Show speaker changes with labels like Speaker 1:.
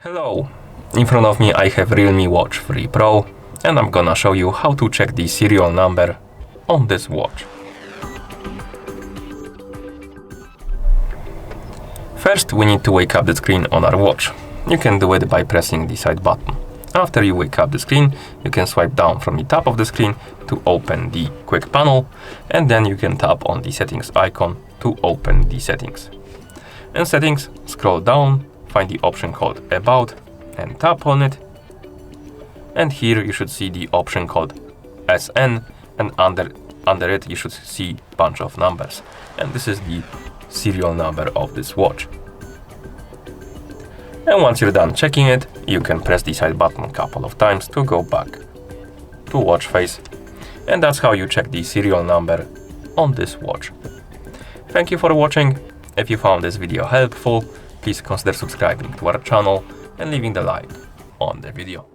Speaker 1: Hello! In front of me I have Realme Watch 3 Pro and I'm gonna show you how to check the serial number on this watch. First we need to wake up the screen on our watch. You can do it by pressing the side button. After you wake up the screen, you can swipe down from the top of the screen to open the quick panel, and then you can tap on the settings icon to open the settings. In settings, scroll down, find the option called About and tap on it. And here you should see the option called SN, and under it you should see a bunch of numbers. And this is the serial number of this watch. And once you're done checking it, you can press the side button a couple of times to go back to watch face. And that's how you check the serial number on this watch. Thank you for watching. If you found this video helpful, please consider subscribing to our channel and leaving the like on the video.